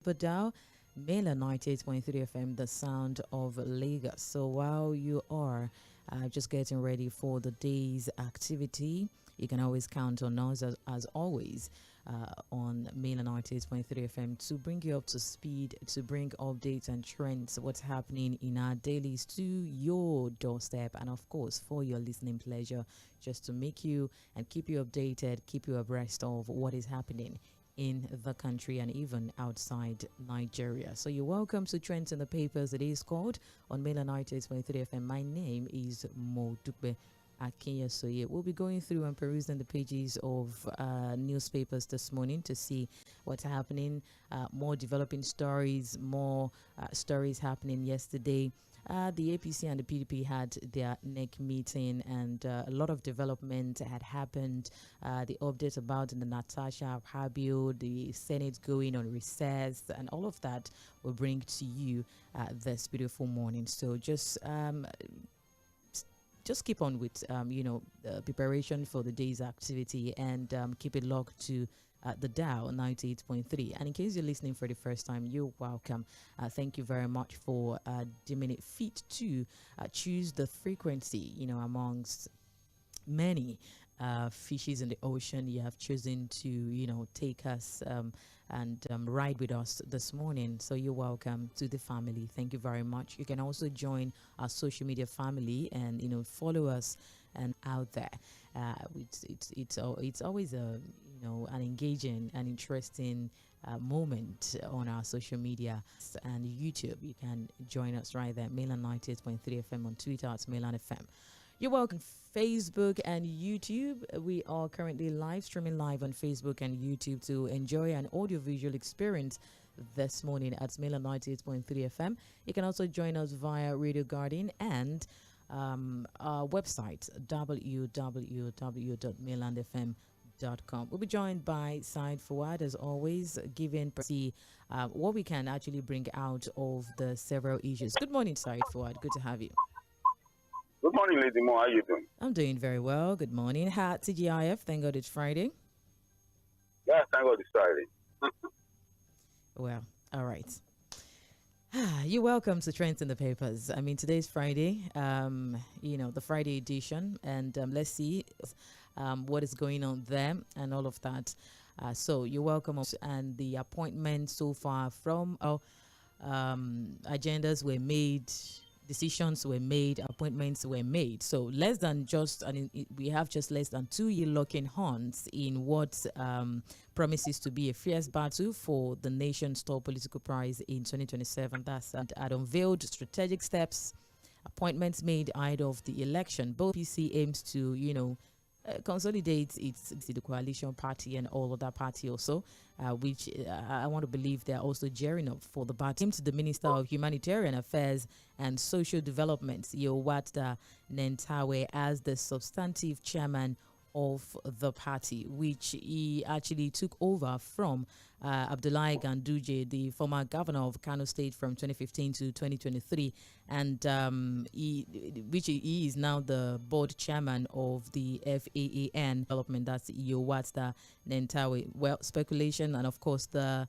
Badao, Mela 98.3 FM, the sound of Lagos. So while you are just getting ready for the day's activity, you can always count on us as always on Mela 98.3 FM to bring you up to speed, to bring updates and trends, what's happening in our dailies to your doorstep, and of course for your listening pleasure, just to make you and keep you updated, keep you abreast of what is happening in the country and even outside Nigeria. So you're welcome to Trends in the Papers. It is called on Mela 98.3 FM. My name is Modupe Akinyesoye. We'll be going through and perusing the pages of newspapers this morning to see what's happening, more developing stories, more stories happening yesterday. The APC and the PDP had their NEC meeting, and a lot of development had happened. The update about the Natasha Habio, the Senate going on recess, and all of that will bring to you this beautiful morning. So just keep on with the preparation for the day's activity, and keep it locked to the Dow 98.3. And in case you're listening for the first time, you're welcome. Thank you very much for deeming it fit to choose the frequency, amongst many fishes in the ocean. You have chosen to, take us and ride with us this morning. So you're welcome to the family. Thank you very much. You can also join our social media family and, follow us and out there. It's always an engaging and interesting moment on our social media and YouTube. You can join us right there. Mailan 98.3 FM on Twitter at Mailan FM. You're welcome. Facebook and YouTube. We are currently streaming live on Facebook and YouTube to enjoy an audiovisual experience this morning at Mailan 98.3 FM. You can also join us via Radio Garden and our website www.mailandfm.com. We'll be joined by Said Fouad as always, giving see what we can actually bring out of the several issues. Good morning, Said Fouad. Good to have you. Good morning, Lady Mo. How are you doing? I'm doing very well. Good morning. TGIF. Thank God it's Friday. Yeah, thank God it's Friday. Well, all right. You're welcome to Trends in the Papers. I mean, today's Friday, the Friday edition, and let's see what is going on there and all of that. So you're welcome. And the appointments so far from agendas were made, decisions were made, appointments were made. So we have just less than 2 years locking horns in what promises to be a fierce battle for the nation's top political prize in 2027. That's had unveiled strategic steps, appointments made ahead of the election. Both PC aims to, consolidate the coalition party and all other party also, which I want to believe they're also gearing up for the party. To the Minister of Humanitarian Affairs and Social Development, Yᴏᴜᴛᴜ Nentawe, as the substantive chairman of the party, which he actually took over from Abdullahi Ganduje, the former governor of Kano State from 2015 to 2023, and he is now the board chairman of the FAAN development. That's Yᴏᴜᴛᴜ Nentawe. Well, speculation, and of course the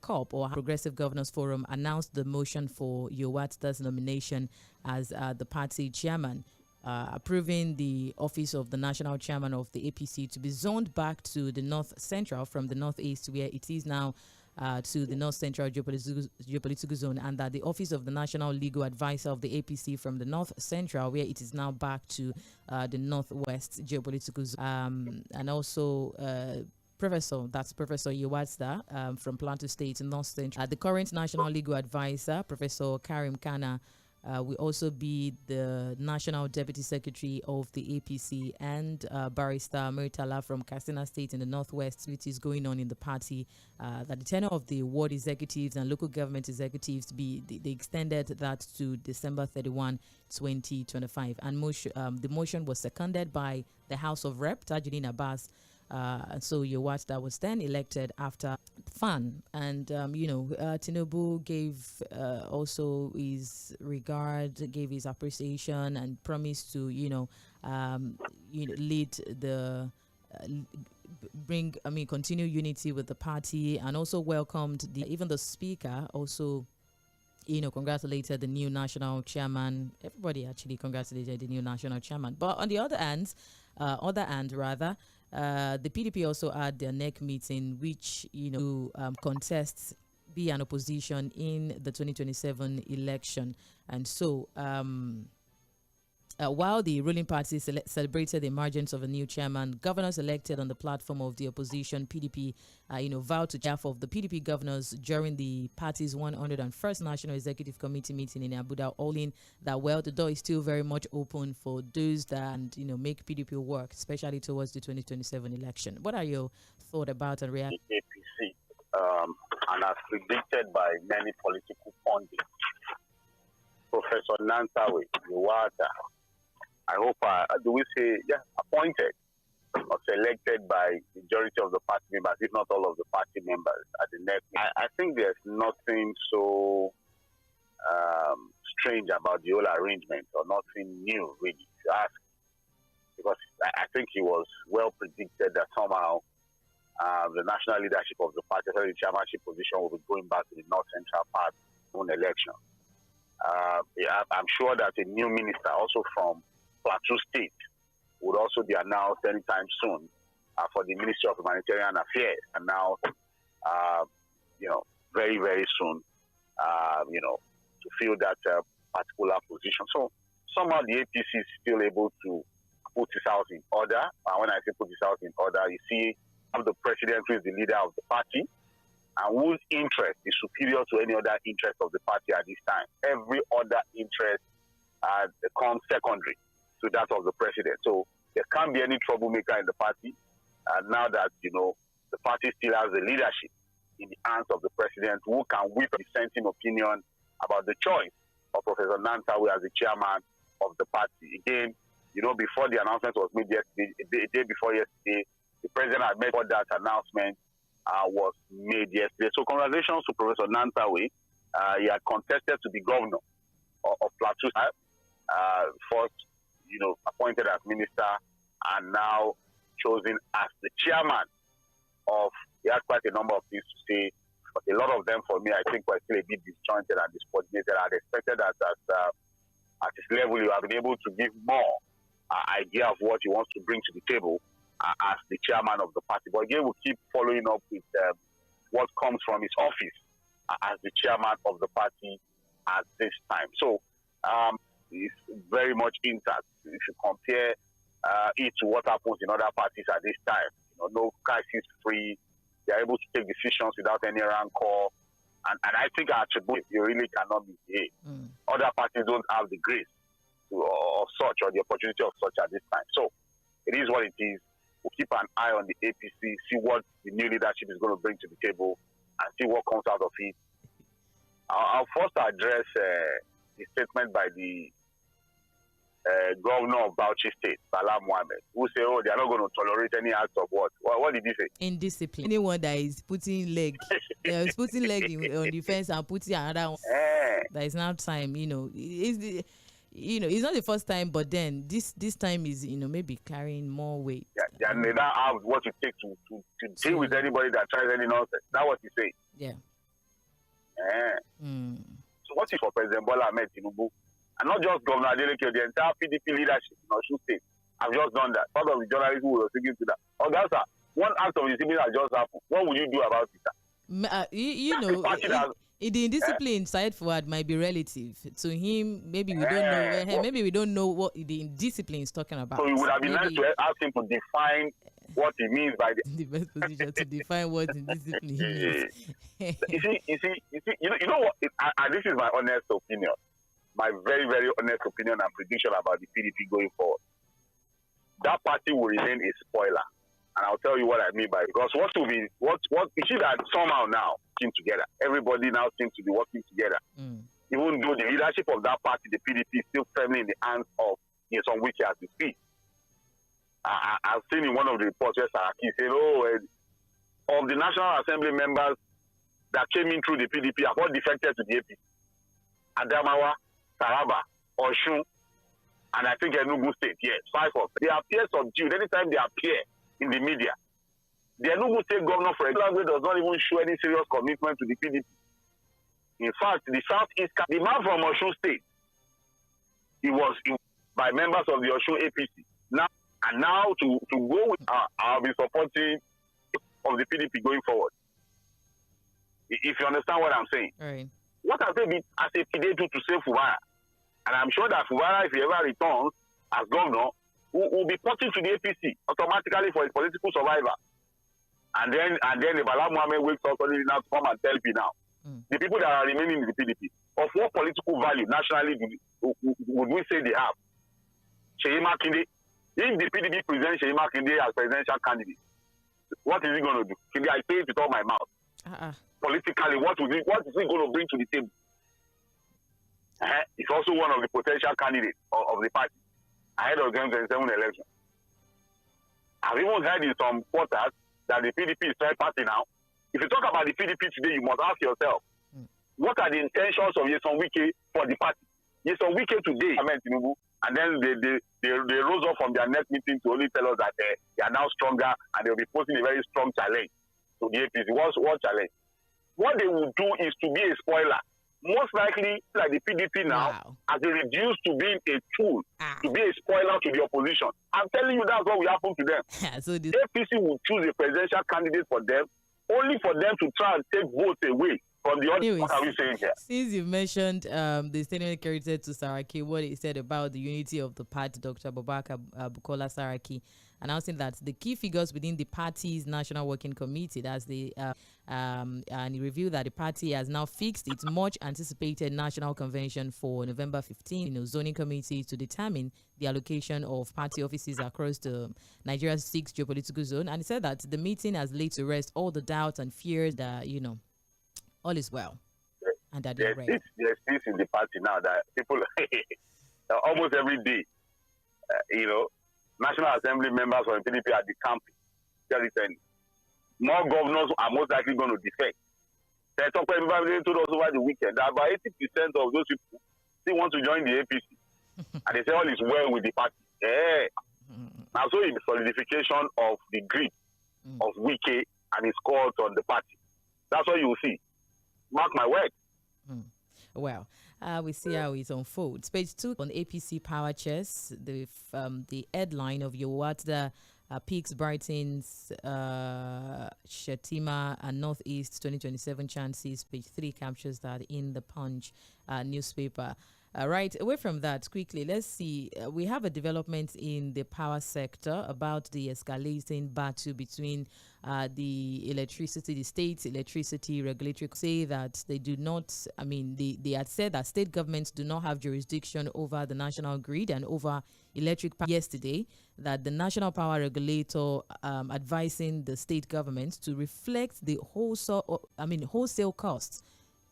COP, or Progressive Governors Forum, announced the motion for Yᴏᴜᴜᴜ's nomination as the party chairman, approving the office of the national chairman of the APC to be zoned back to the North Central from the Northeast, where it is now to the North Central geopolitical zone, and that the office of the national legal advisor of the APC from the North Central, where it is now back to the Northwest geopolitical zone, and also Professor Yᴏᴜᴜᴜ from Plateau State, North Central. The current national legal advisor, Professor Karim Kana, will also be the National Deputy Secretary of the APC, and Barrister Murtala from Katsina State in the Northwest, which is going on in the party. That the tenure of the ward executives and local government executives they extended that to December 31, 2025. And the motion was seconded by the House of Rep, Tajuddin Abbas. So Yᴏᴜᴜᴜ was then elected after FAN, and Tinubu gave also his regard, gave his appreciation, and promised to lead the continue unity with the party, and also welcomed even the speaker also, congratulated the new national chairman. Everybody actually congratulated the new national chairman. But on the other hand, the PDP also had their NEC meeting, which, contests be an opposition in the 2027 election. And so, while the ruling party celebrated the emergence of a new chairman, governors elected on the platform of the opposition, PDP, vowed to chair of the PDP governors during the party's 101st National Executive Committee meeting in Abuja, all that, the door is still very much open for those that, make PDP work, especially towards the 2027 election. What are your thoughts about and reaction? APC, and as predicted by many political pundits, Professor Nantawey, Yewata, I hope, appointed or selected by the majority of the party members, if not all of the party members at the next. I think there's nothing so strange about the whole arrangement, or nothing new, really, if you ask. Because I think it was well predicted that somehow the national leadership of the party, the chairmanship position, will be going back to the North Central part on election. I'm sure that a new minister, also from Plateau State, would also be announced anytime soon for the Ministry of Humanitarian Affairs, and now, very, very soon, to fill that particular position. So somehow the APC is still able to put his house in order. And when I say put his house in order, you see the president, who is the leader of the party, and whose interest is superior to any other interest of the party at this time. Every other interest comes secondary to that of the president. So there can't be any troublemaker in the party. And now that, the party still has the leadership in the hands of the president, who can whip a dissenting opinion about the choice of Professor Nantawey as the chairman of the party. Again, before the announcement was made yesterday, a day before yesterday, the president had made that announcement was made yesterday. So congratulations to Professor Nantawey. He had contested to be governor of Plateau, first, appointed as minister, and now chosen as the chairman of. He had quite a number of things to say, but a lot of them for me, I think, were still a bit disjointed and discoordinated. I'd expected that at his level, you have been able to give more idea of what he wants to bring to the table as the chairman of the party. But again, we'll keep following up with what comes from his office as the chairman of the party at this time. So it's very much intact. If you compare it to what happens in other parties at this time, no crisis free, they are able to take decisions without any rancor. And I think our attribute, you really cannot misbehave. Other parties don't have the grace of such, or the opportunity of such at this time. So it is what it is. We'll keep an eye on the APC, see what the new leadership is going to bring to the table, and see what comes out of it. I'll first address the statement by the governor of Bauchi State, Bala Mohammed, who say, they are not going to tolerate any acts of what? What did he say? Indiscipline. Anyone that is putting leg, is putting leg on the fence and putting another one. That is now time, it's not the first time, but then this time is, maybe carrying more weight. Yeah, they don't have what it takes to deal with anybody that tries any nonsense. That's what he said. Yeah. So what is for President Bola Ahmed Tinubu? And not just Governor Adeleke, the entire PDP leadership in Osun State have just done that. Part of the journalists who were speaking to that. Oh, that's one act of discipline has just happened. What would you do about it? The indiscipline side forward might be relative to him. Maybe we don't know. Maybe we don't know what the indiscipline is talking about. So it would have been nice to ask him to define what he means by the best position to define what indiscipline means. You know what? And this is my honest opinion. My very, very honest opinion and prediction about the PDP going forward. That party will remain a spoiler. And I'll tell you what I mean by it. Because what you see that somehow now came together. Everybody now seems to be working together. Even though the leadership of that party, the PDP, is still firmly in the hands of some wiki as we speak. I've seen in one of the reports where Saraki said, of the National Assembly members that came in through the PDP have all defected to the APC. Adamawa, Taraba, Osun, and I think Enugu State, yes, 5 of them. They appear subdued anytime they appear in the media. The Enugu State Governor, for example, does not even show any serious commitment to the PDP. In fact, the Southeast, the man from Osun State, he was by members of the Osun APC. Now to go with, I'll be supporting of the PDP going forward. If you understand what I'm saying. Right. What I say as a PDP to save Fᴜʟʟᴏ, and I'm sure that Fᴜʟʟᴏ, if he ever returns as governor, will be porting to the APC automatically for his political survival. And then the Bala Mohammed wakes up suddenly now to come and tell me now. The people that are remaining in the PDP, of what political value nationally would we say they have? Jᴏɪᴜ Makinde, if the PDP presents Jᴏɪᴜ Makinde as presidential candidate, what is he going to do? I say it with all my mouth. Politically, what is he going to bring to the table? He's also one of the potential candidates of the party ahead of the 2027 election. I've even heard in some quarters that the PDP is third party now. If you talk about the PDP today, you must ask yourself, what are the intentions of Yᴏᴜᴜᴜ for the party? Yᴏᴜᴜᴜ today, and then they rose up from their next meeting to only tell us that they are now stronger and they'll be posing a very strong challenge to the APC. What challenge? What they will do is to be a spoiler. Most likely, like the PDP now, as they reduce to being a tool, to be a spoiler to the opposition. I'm telling you, that's what will happen to them. So the APC will choose a presidential candidate for them, only for them to try and take votes away from the other. Anyways, what are we saying here? Since you mentioned the statement credited to Saraki, what he said about the unity of the party, Dr. Abubakar Bukola Saraki, announcing that the key figures within the party's National Working Committee, that's the and he revealed that the party has now fixed its much anticipated national convention for November 15 zoning committee to determine the allocation of party offices across the Nigeria's 6 geopolitical zone. And he said that the meeting has laid to rest all the doubts and fears that, all is well. And that there's this in the party now that people almost every day, National Assembly members from the PDP are decamping. More governors are most likely going to defect. They told us over the weekend that about 80% of those people still want to join the APC. And they say all is well with the party. Now, so it's solidification of the grip of Wike and his court on the party. That's what you will see. Mark my word. Well, we see how it unfolds. Page 2 on APC Power Chess, the headline of Yᴏᴜᴜ peaks brightens Shettima and Northeast 2027 chances. Page 3 captures that in the Punch newspaper. Right, away from that, quickly, let's see. We have a development in the power sector about the escalating battle between the state electricity regulatory say that they do not, they had said that state governments do not have jurisdiction over the national grid and over electric power yesterday, that the national power regulator advising the state governments to reflect the wholesale costs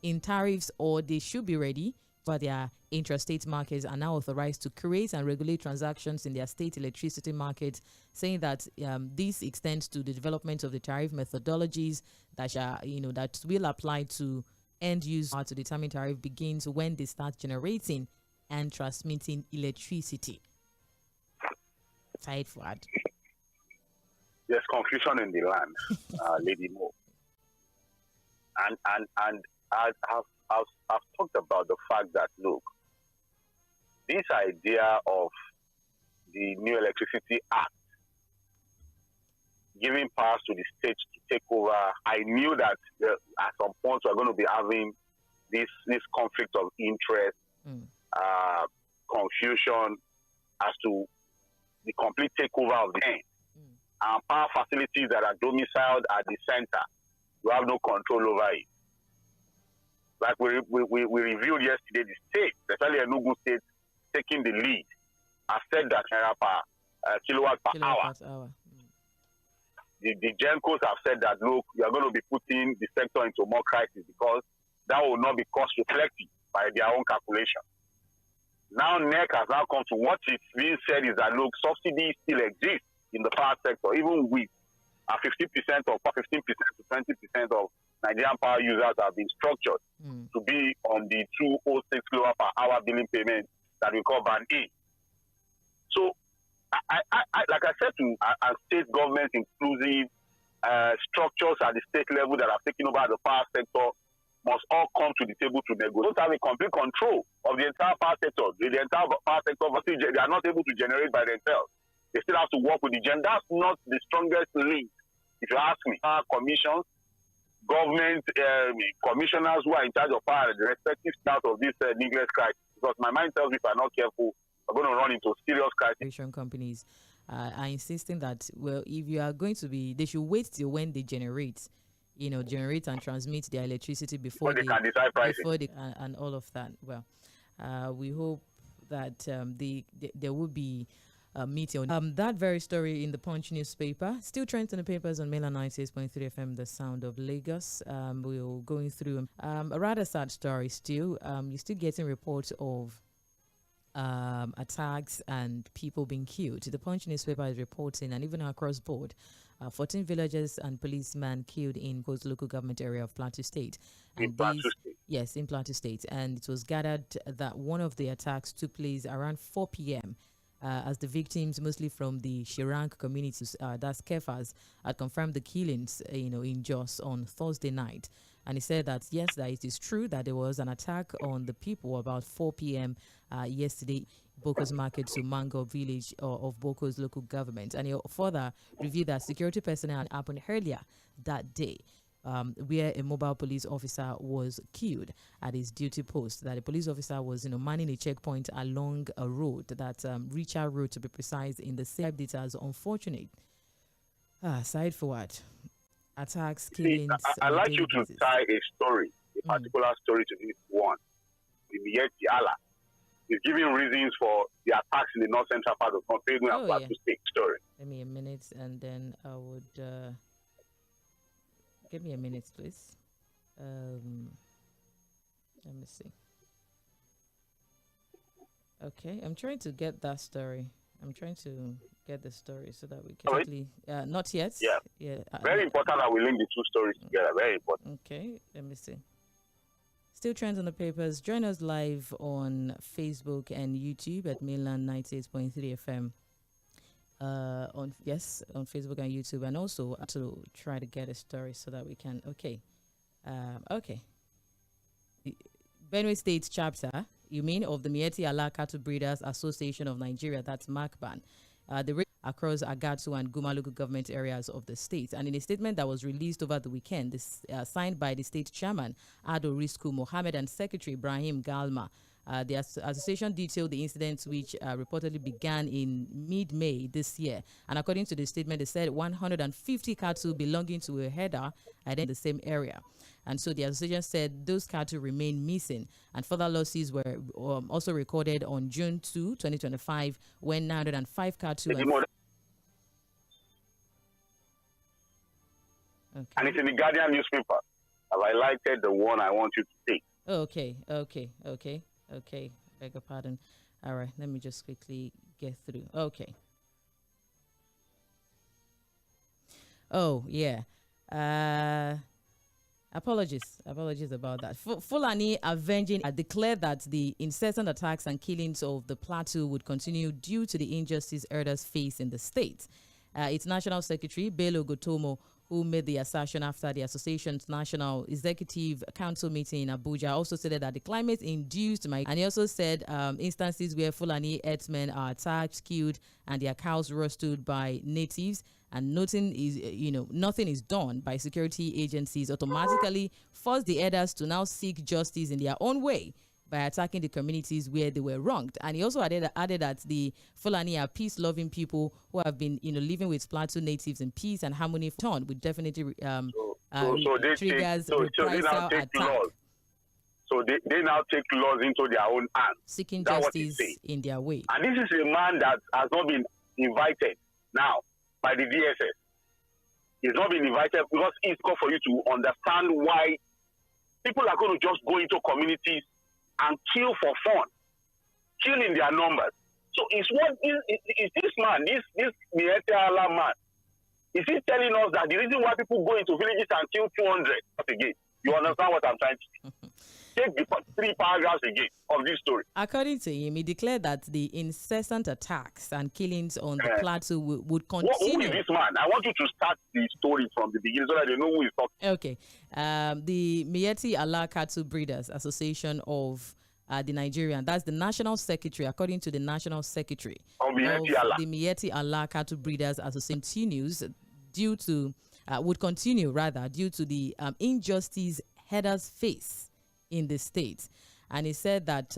in tariffs, or they should be ready for their intrastate markets are now authorized to create and regulate transactions in their state electricity markets, saying that this extends to the development of the tariff methodologies that that will apply to end users to determine tariff begins when they start generating and transmitting electricity. Side forward. There's confusion in the land, Lady Mo. And I've talked about the fact that, look, this idea of the new Electricity Act giving powers to the states to take over, I knew that at some point we're going to be having this conflict of interest, confusion as to the complete takeover of the end. And power facilities that are domiciled at the center, you have no control over it. Like we reviewed yesterday, the state, especially Enugu State, taking the lead. I said that kilowatt per hour. The GENCOs have said that, look, you are going to be putting the sector into more crisis because that will not be cost reflective by their own calculation. Now NEC has now come to what is being said is that, look, subsidies still exist in the power sector, even with 50% or 15% to 20% of Nigerian power users have been structured to be on the 206 kilowatt per hour billing payment that we call Band A. So, I like I said to state governments, inclusive structures at the state level that have taken over the power sector must all come to the table to negotiate. Don't have a complete control of the entire power sector. The entire power sector, they are not able to generate by themselves. They still have to work with the gen. That's not the strongest link, if you ask me. Our commissions, government commissioners who are in charge of power, the respective start of this needless crisis. Because my mind tells me if I'm not careful, we're going to run into serious crisis. Companies are insisting that, well, if you are going to be, they should wait till when they generate and transmit their electricity before they can decide pricing. And all of that. Well, we hope that there will be a meeting. That very story in the Punch newspaper, still trending in the papers on Mainland 98.3 FM, the sound of Lagos. We're going through a rather sad story still. You're still getting reports of attacks and people being killed. The Punch newspaper is reporting, and even across board, 14 villagers and policemen killed in Go's local government area of Plateau State. Yes, in Plateau State. And it was gathered that one of the attacks took place around 4 p.m. As the victims, mostly from the Shirank communities, that's Kefas, had confirmed the killings, in Jos on Thursday night. And he said that, yes, that it is true that there was an attack on the people about 4 p.m. Yesterday, Boko's market to Mango village of Boko's local government. And he further revealed that security personnel happened earlier that day, where a mobile police officer was killed at his duty post. That the police officer was, manning a checkpoint along a road, that Richard Road to be precise, in the same data as unfortunate. Side forward. Attacks, killings. I'd like you to tie a story, a particular story to this one. The Mᴏᴜ Allah is giving reasons for the attacks in the north central part of Gonfalves and Plateau State story. Give me a minute, and then I would. Give me a minute, please. Let me see. Okay, I'm trying to get that story. I'm trying to get the story so that we can quickly. Not yet. Yeah. Very important that we link the two stories together. Very important. Okay, let me see. Still trends on the papers. Join us live on Facebook and YouTube at Mainland 98.3 FM. On Facebook and YouTube, and also to try to get a story so that we can. Okay. Benue State chapter, you mean, of the Miyetti Allah Cattle Breeders Association of Nigeria, that's MACBAN, the across Agatu and Guma local government areas of the state. And in a statement that was released over the weekend, this signed by the state chairman Ado Risku Mohammed and Secretary Ibrahim Galma, the association detailed the incidents, which reportedly began in mid-May this year. And according to the statement, they said 150 cattle belonging to a herder are in the same area. And so the association said those cattle remain missing. And further losses were also recorded on June 2, 2025, when 905 cattle. And it's in the Guardian newspaper. I've highlighted the one I want you to take. Okay. Beg your pardon. All right, let me just quickly get through. Okay. Oh, yeah. Apologies about that. Fulani Avenging declared that the incessant attacks and killings of the plateau would continue due to the injustice herders face in the state. Its National Secretary, Bello Gotomo, who made the assertion after the association's National Executive Council meeting in Abuja, also said that the climate-induced and he also said instances where Fulani herdsmen are attacked, killed, and their cows roasted by natives, and nothing is done by security agencies, automatically force the herders to now seek justice in their own way by attacking the communities where they were wronged. And he also added that the Fulani are peace-loving people who have been, living with Plateau natives in peace and harmony for turn, would definitely triggers reprisal attack. So they now take laws into their own hands. Seeking justice in their way. And this is a man that has not been invited now by the DSS. He's not been invited because it's called for you to understand why people are going to just go into communities and kill for fun, kill in their numbers. So is this man, this Mᴏᴜ Allah man, is he telling us that the reason why people go into villages and kill 200 again? You understand what I'm trying to say? Take the 3 paragraphs again of this story. According to him, he declared that the incessant attacks and killings on the plateau would continue. Who is this man? I want you to start the story from the beginning so that they know who is talking. Okay. The Miyetti Allah Cattle Breeders Association of the Nigerian, that's the National Secretary, according to the National Secretary of the Miyetti Allah Cattle Breeders Association, would continue due to the injustice herders face in the state. And he said that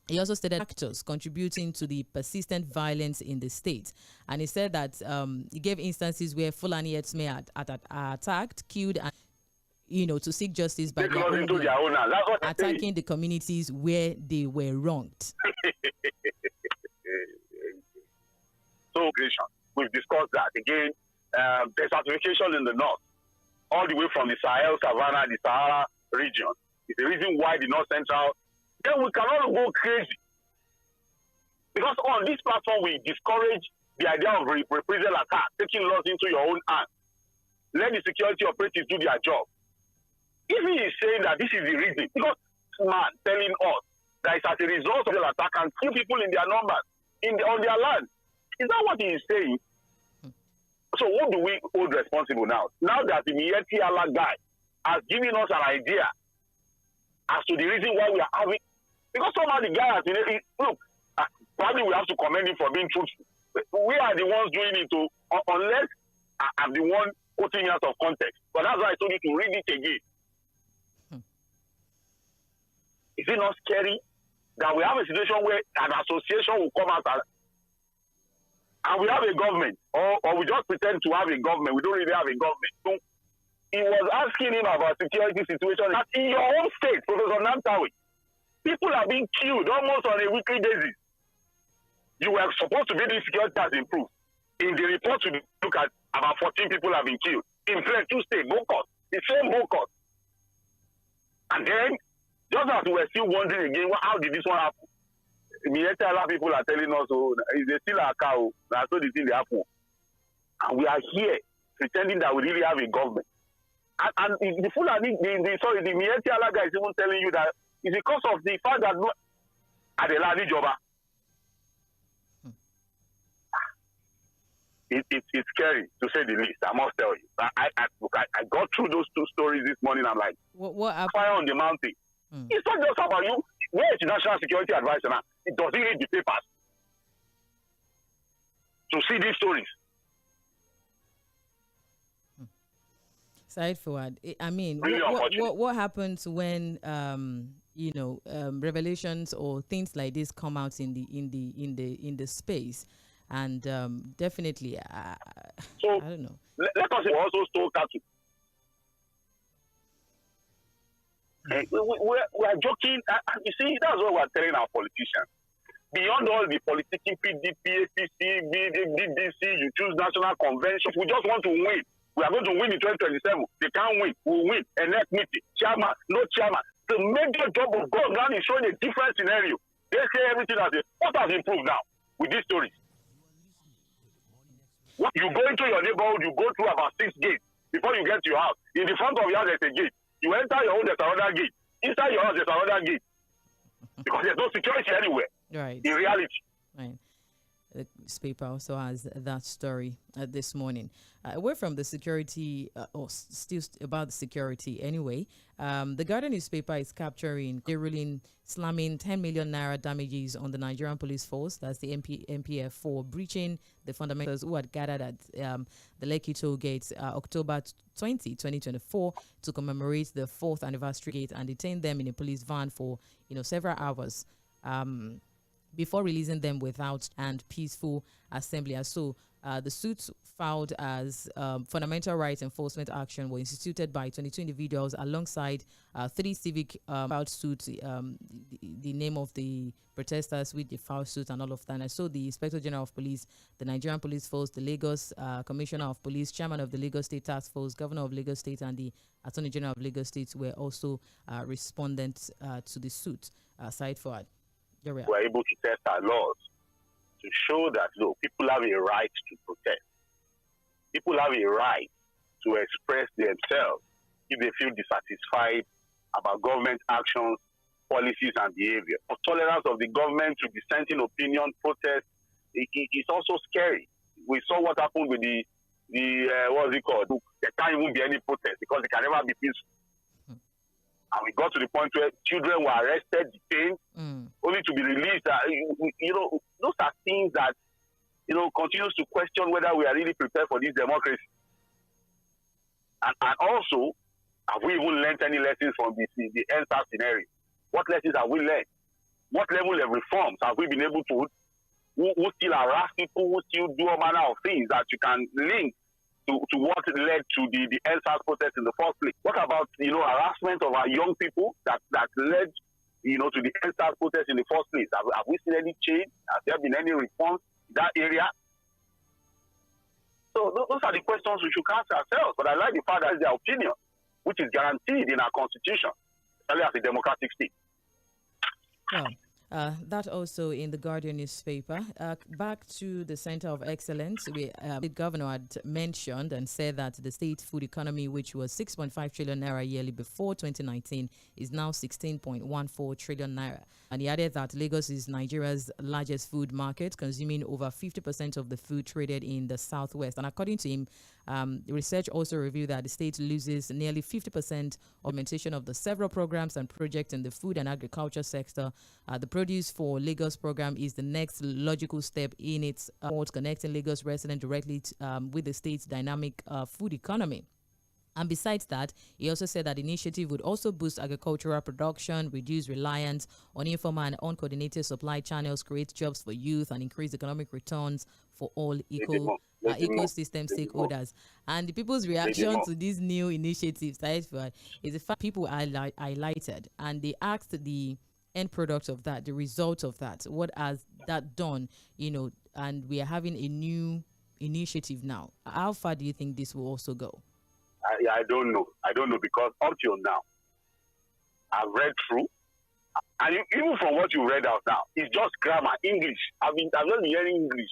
he also stated factors contributing to the persistent violence in the state. And he said that he gave instances where Fulani herdsmen are attacked, killed, and to seek justice by attacking the communities where they were wronged. So, we've discussed that. Again, desertification in the north, all the way from the Sahel Savannah, the Sahara region, is the reason why the North Central, then we cannot go crazy. Because on this platform, we discourage the idea of reprisal attack, taking laws into your own hands. Let the security operatives do their job. If he is saying that this is the reason, because man telling us that it's as a result of the attack and kill people in their numbers on their land, is that what he is saying? So what do we hold responsible now? Now that the Miyetti Allah guy has given us an idea as to the reason why we are having, because somehow the guy has been, look, probably we have to commend him for being truthful. We are the ones doing it, unless I'm the one putting it out of context. But that's why I told you to read it again. Is it not scary that we have a situation where an association will come out and we have a government, or we just pretend to have a government? We don't really have a government. So he was asking him about security situation. That in your own state, Professor Nantawi, people are being killed almost on a weekly basis. You were supposed to be the security has improved. In the report, you look at about 14 people have been killed. In Plateau State, Bokos, the same Bokos. And then, just as we were still wondering again, how did this one happen? Miyetti Allah people are telling us, they still a cow, that's so the thing they happen. And we are here pretending that we really have a government. And the Fulani, the Miyetti Allah guy is even telling you that it's because of the fact that Adelani Joba. It's scary, to say the least. I must tell you. I got through those 2 stories this morning. I'm like, what fire on the mountain. It's not just about you. Where is the national security advisor now? It doesn't read the papers to see these stories. Side forward. I mean, really what happens when revelations or things like this come out in the space? And definitely, I don't know. Let us also stole cattle. We are joking. You see, that's what we are telling our politicians. Beyond all the politicking, PDP, APC, BBC, you choose national convention. We just want to win. We are going to win in 2027. They can't win. We'll win. And next meeting, chairman, no chairman. The major job of God is showing a different scenario. They say everything what has improved now with these stories? You go into your neighborhood, you go through about 6 gates before you get to your house. In the front of your house, there's a gate. You enter your home, there's another gate. Inside your house, there's another gate. Because there's no security anywhere. Right. In reality. Right. The newspaper also has that story this morning. Away from the security, or still about the security anyway, the Guardian newspaper is capturing a ruling slamming 10 million naira damages on the Nigerian police force, that's the NPF, for breaching the fundamentals who had gathered at the Lekki toll gates October 2024 to commemorate the 4th anniversary gate and detained them in a police van for several hours before releasing them without and peaceful assembly. So the suits filed as fundamental rights enforcement action were instituted by 22 individuals alongside 3 civic filed suits, the name of the protesters with the filed suit and all of that. And so the Inspector General of Police, the Nigerian Police Force, the Lagos Commissioner of Police, Chairman of the Lagos State Task Force, Governor of Lagos State, and the Attorney General of Lagos State were also respondents to the suit. Side forward. We're able to test our laws to show that, look, people have a right to protest. People have a right to express themselves if they feel dissatisfied about government actions, policies, and behavior. The tolerance of the government to dissenting opinion, protest, it's also scary. We saw what happened with the what's it called? There can't even be any protest because it can never be peaceful. And we got to the point where children were arrested, detained, only to be released. Those are things that, continues to question whether we are really prepared for this democracy. And also, have we even learned any lessons from the EndSARS scenario? What lessons have we learned? What level of reforms have we been able to, who still harass people, who still do all manner of things that you can link to what led to the EndSARS protest in the first place? What about, harassment of our young people that led, to the EndSARS protest in the first place? Have we seen any change? Has there been any response in that area? So those are the questions we should ask ourselves. But I like the fact that it's their opinion, which is guaranteed in our constitution, especially as a democratic state. Well, that also in the Guardian newspaper. Back to the Center of Excellence, the governor had mentioned and said that the state food economy, which was 6.5 trillion naira yearly before 2019, is now 16.14 trillion naira. And he added that Lagos is Nigeria's largest food market, consuming over 50% of the food traded in the southwest. And according to him, the research also revealed that the state loses nearly 50% of implementation of the several programs and projects in the food and agriculture sector. The Produce for Lagos program is the next logical step in its effort connecting Lagos residents directly with the state's dynamic food economy. And besides that, he also said that the initiative would also boost agricultural production, reduce reliance on informal and uncoordinated supply channels, create jobs for youth, and increase economic returns for all ecosystem stakeholders. And the people's reaction to these new initiatives is the fact people are highlighted, and they asked the end product of that, the result of that. What has that done? And we are having a new initiative now. How far do you think this will also go? I don't know. Because up till now, I've read through, and even from what you read out now, it's just grammar, English. I've just been hearing English.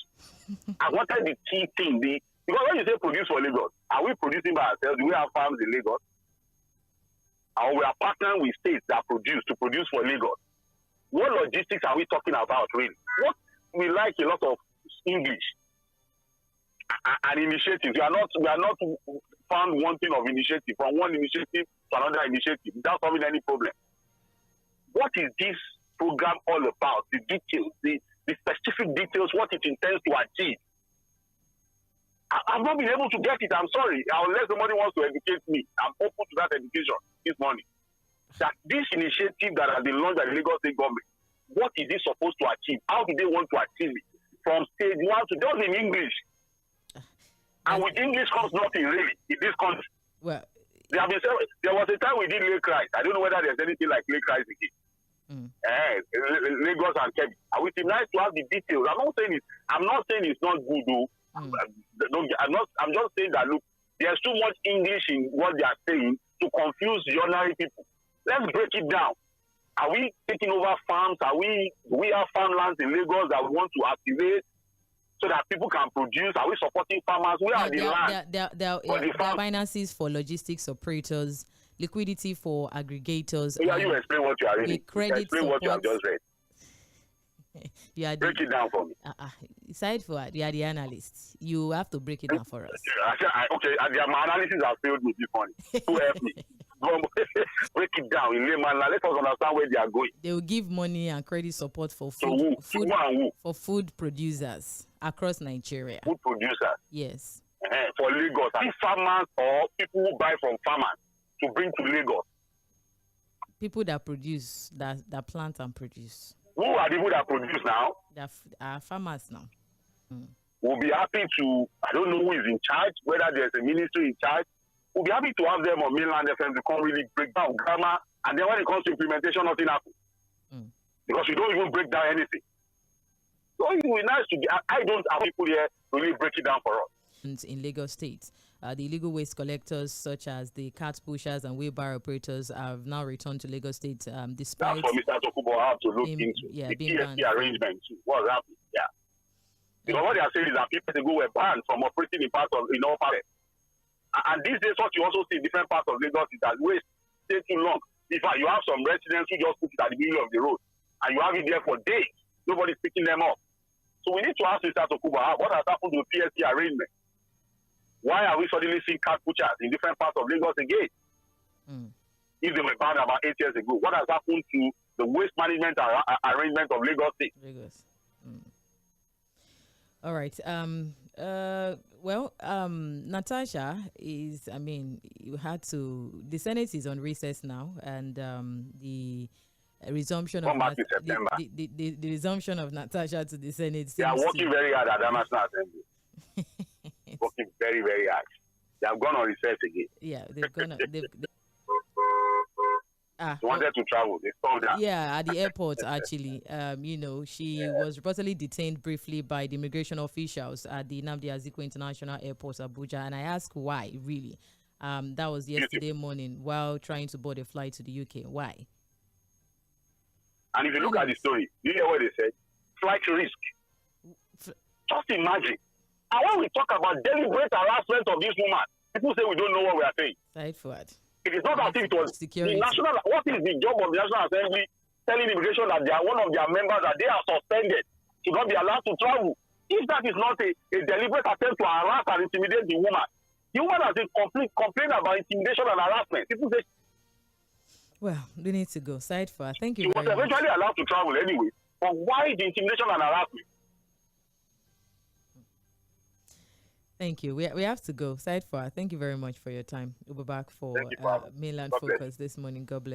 I wanted the key thing, because when you say produce for Lagos, are we producing by ourselves? Do we have farms in Lagos? Or we are partnering with states that produce for Lagos? What logistics are we talking about, really? What we like a lot of English and initiatives. We are not found one thing of initiative, from one initiative to another initiative without solving any problem. What is this program all about? The details, the specific details, what it intends to achieve. I've not been able to get it. I'm sorry. Unless somebody wants to educate me, I'm open to that education this morning. That this initiative that has been launched by the Lagos State government, what is it supposed to achieve? How do they want to achieve it? From stage one to just in English. And with English comes nothing really in this country. Well, there was a time we did Lake Rice. I don't know whether there's anything like Lake Rice again. Lagos and Kebbi. And it is nice to have the details. I'm not saying it's not good though. I'm just saying that look, there's too much English in what they are saying to confuse the ordinary people. Let's break it down. Are we taking over farms? Do we have farmlands in Lagos that we want to activate so that people can produce? Are we supporting farmers? Where are the land? There are finances for logistics operators, liquidity for aggregators. Yeah, you explain what you are reading. Explain what you have just read. Break it down for me. Aside for you are the analyst. You have to break it down for us. Okay, my analysis has failed me this morning. To help me. Break it down in layman. Let us understand where they are going. They will give money and credit support for food producers across Nigeria. Food producers? Yes. For Lagos. Farmers or people who buy from farmers to bring to Lagos? People that produce, that plant and produce. Who are the people that produce now? They are farmers now. We'll be happy to, I don't know who is in charge, whether there's a ministry in charge. We'll be happy to have them on mainland FM to come really break down grammar, and then when it comes to implementation, nothing happens. Because you don't even break down anything. So it would be nice to I don't have people here to really break it down for us. In Lagos State, the illegal waste collectors such as the cart pushers and wheelbarrow operators have now returned to Lagos State despite... That's for Mr. Tokubo have to look into. The TSP arrangement too. What's happening? Yeah. Because what they are saying is that people ago were banned from operating in parts of all parts. And these days, what you also see in different parts of Lagos is that waste takes too long In fact, you have some residents who just put it at the middle of the road, and you have it there for days. Nobody's picking them up. So we need to ask Mr. Tokuba, what has happened to the PSC arrangement? Why are we suddenly seeing cat butchers in different parts of Lagos again? If they were banned about 8 years ago, what has happened to the waste management arrangement of Lagos State? Lagos. All right. Natasha is, the Senate is on recess now, and the resumption of the resumption of Natasha to the Senate. They are working very hard at the National Assembly. Working very, very hard. They have gone on recess again. Yeah, they've gone. She wanted to travel. They told her. Yeah, at the airport, actually. She was reportedly detained briefly by the immigration officials at the Nnamdi Azikiwe International Airport, Abuja. And I asked why, really. That was yesterday morning while trying to board a flight to the UK. Why? And if you look at the story, you hear what they said? Flight risk. Just imagine. And when we talk about deliberate harassment of this woman, people say we don't know what we are saying. Side forward. It is not as if it was security. The national. What is the job of the National Assembly telling immigration that they are one of their members that they are suspended, should not be allowed to travel? If that is not a deliberate attempt to harass and intimidate the woman has been complained about intimidation and harassment. People say, well, we need to go. Side for. Thank you. She was eventually allowed to travel anyway. But why the intimidation and harassment? Thank you. We have to go. Side for. Thank you very much for your time. We'll be back for Mainland Focus this morning. God bless.